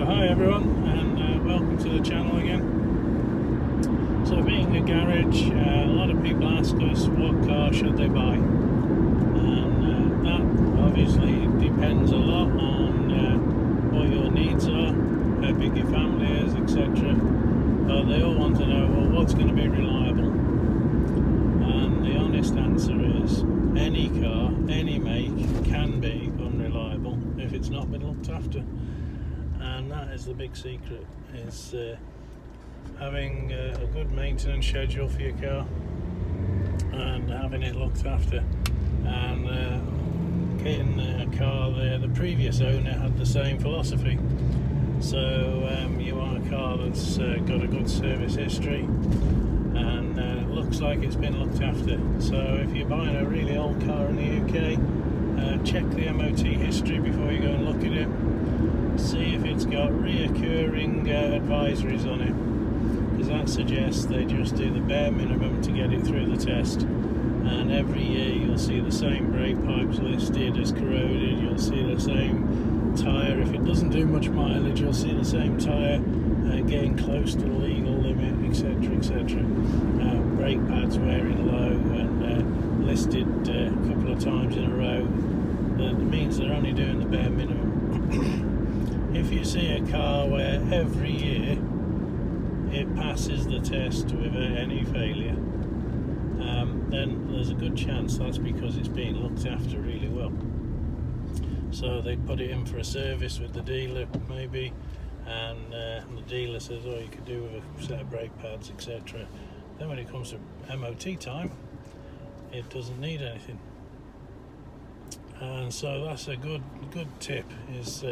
Hi everyone, and welcome to the channel again. So being a garage, a lot of people ask us what car should they buy, and that obviously depends a lot on what your needs are, how big your family is, etc. But they all want to know, well, what's going to be reliable? And the honest answer is any car, any make can be unreliable if it's not been looked after. And that is the big secret, is having a good maintenance schedule for your car and having it looked after, and getting a car there. The previous owner had the same philosophy, so you want a car that's got a good service history and looks like it's been looked after. So if you're buying a really old car in the UK, check the MOT history before you go and look at it. See if it's got reoccurring advisories on it, because that suggests they just do the bare minimum to get it through the test. And every year you'll see the same brake pipes listed as corroded, you'll see the same tyre. If it doesn't do much mileage, you'll see the same tyre getting close to the legal limit, etc, etc. Brake pads wearing low and listed a couple of times in a row. That means they're only doing the bare minimum. If you see a car where every year it passes the test without any failure, then there's a good chance that's because it's being looked after really well. So they put it in for a service with the dealer maybe, and the dealer says, oh, you could do with a set of brake pads, etc. Then when it comes to MOT time, it doesn't need anything. And so that's a good tip, is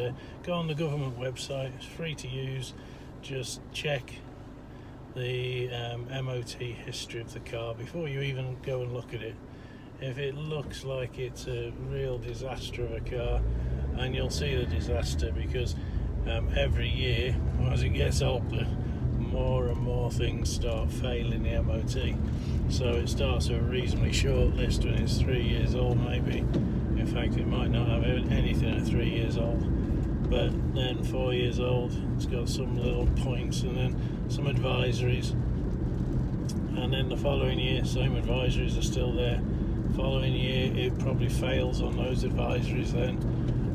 go on the government website, it's free to use. Just check the MOT history of the car before you even go and look at it. If it looks like it's a real disaster of a car, and you'll see the disaster because every year as it gets older, more and more things start failing the MOT. So it starts with a reasonably short list when it's 3 years old maybe. In fact, it might not have anything at 3 years old, but then 4 years old, it's got some little points and then some advisories, and then the following year, same advisories are still there. Following year, it probably fails on those advisories then,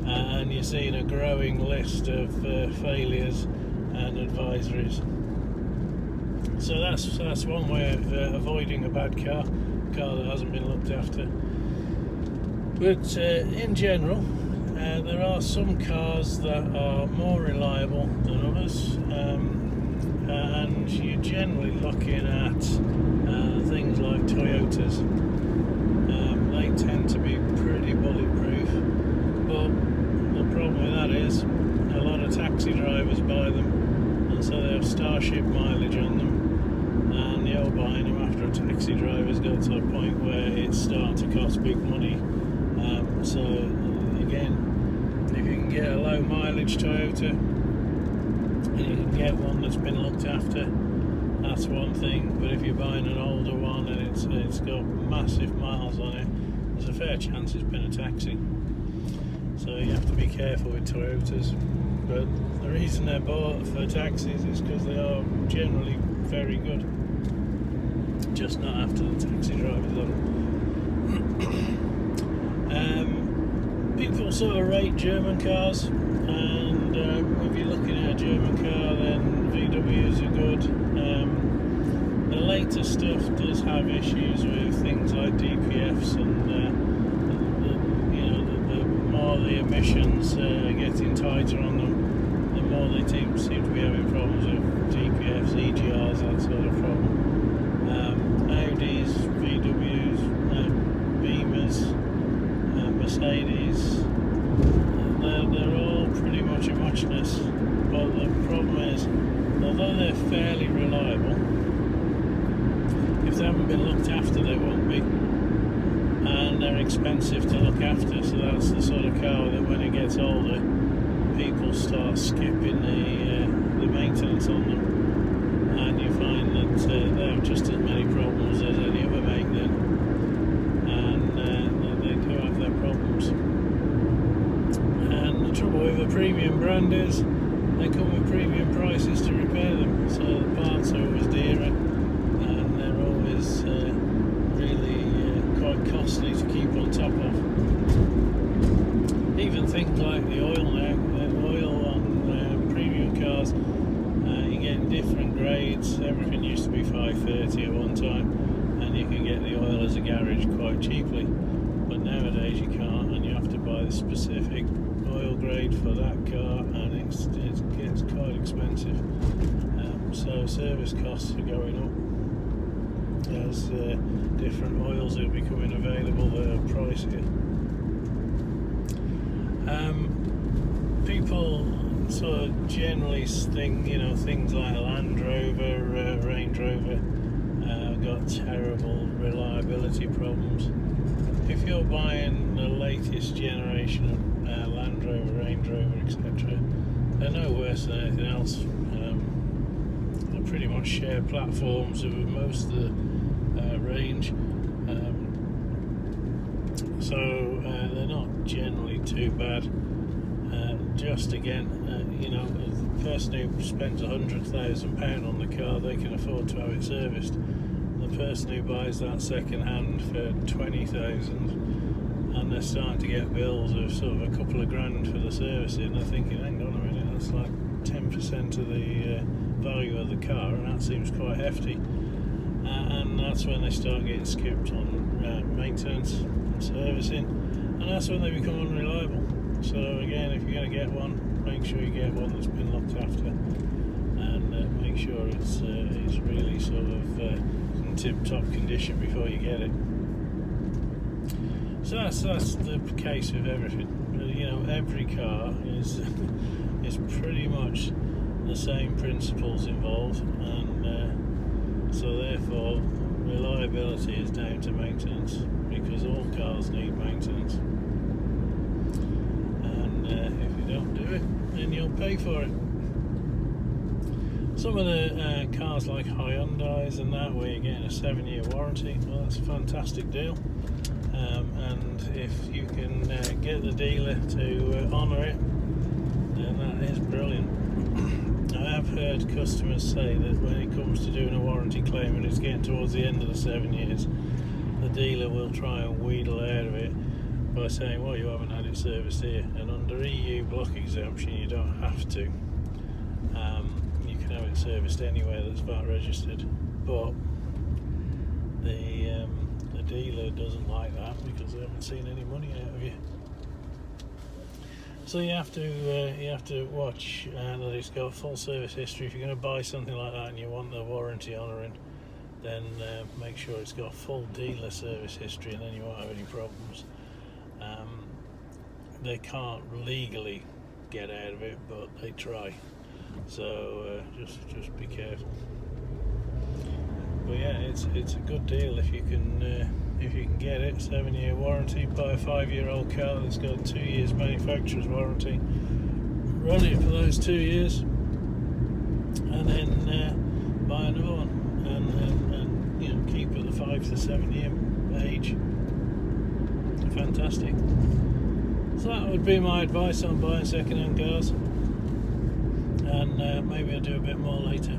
and you're seeing a growing list of failures and advisories. So that's one way of avoiding a bad car that hasn't been looked after. But in general, there are some cars that are more reliable than others, and you're generally looking at things like Toyotas. They tend to be pretty bulletproof, but the problem with that is a lot of taxi drivers buy them, and so they have Starship mileage on them, and you're buying them after a taxi driver's got to a point where it's starting to cost big money. So again, if you can get a low mileage Toyota and you can get one that's been looked after, that's one thing. But if you're buying an older one and it's got massive miles on it, there's a fair chance it's been a taxi. So you have to be careful with Toyotas. But the reason they're bought for taxis is because they are generally very good, just not after the taxi drivers on them. People sort of rate German cars, and if you're looking at a German car, then VWs are good. The later stuff does have issues with things like DPFs, and the more the emissions are getting tighter on them, the more they seem to be having problems with DPFs, EGRs, that sort of problem. Audis, VWs, Beamers, Mercedes, they're all pretty much a muchness, but the problem is, although they're fairly reliable, if they haven't been looked after they won't be, and they're expensive to look after. So that's the sort of car that when it gets older, people start skipping the maintenance on them, and you find that they have just as many problems as any other make then, and they do have their problems. And the trouble with a premium brand is they come with premium prices to repair them, so the parts are always dearer and they're always really quite costly to keep on top of. Even things like the oil now, the oil on premium cars, you get different grades. Everything used to be 530 at one time, and you can get the oil as a garage quite cheaply, but nowadays you can't, and you have to buy the specific oil grade for that car, and it gets quite expensive. So service costs are going up as different oils are becoming available that are pricier. People sort of generally think, things like a Land Rover, Range Rover, got terrible reliability problems. If you're buying the latest generation of Land Rover, Range Rover, etc., they're no worse than anything else. They pretty much share platforms with most of the range, so they're not generally too bad. Just again, the person who spends £100,000 on the car, they can afford to have it serviced. The person who buys that second hand for $20,000 and they're starting to get bills of sort of a couple of grand for the servicing, they're thinking, hang on a minute, that's like 10% of the value of the car, and that seems quite hefty. And that's when they start getting skipped on maintenance and servicing, and that's when they become unreliable. So again, if you're going to get one, make sure you get one that's been looked after, and make sure it's really sort of in tip-top condition before you get it. So that's the case with everything. Every car is pretty much the same principles involved, and so therefore reliability is down to maintenance, because all cars need maintenance. If you don't do it, then you'll pay for it. Some of the cars like Hyundais and that, where you're getting a 7-year warranty, well, that's a fantastic deal. And if you can get the dealer to honour it, then that is brilliant. I have heard customers say that when it comes to doing a warranty claim and it's getting towards the end of the 7 years, the dealer will try and wheedle out of it by saying, well, you haven't had it serviced here, and under EU block exemption you don't have to. You can have it serviced anywhere that's VAT registered, but the dealer doesn't like that because they haven't seen any money out of you. So you have to watch that it's got full service history. If you're going to buy something like that and you want the warranty honouring, then make sure it's got full dealer service history, and then you won't have any problems. They can't legally get out of it, but they try. So just be careful. But yeah, it's a good deal if you can get it. 7-year warranty. Buy a 5-year-old car that's got 2 years manufacturer's warranty. Run it for those 2 years, and then buy another one, and keep at the 5 to 7 year age. Fantastic. So that would be my advice on buying second-hand cars, and maybe I'll do a bit more later.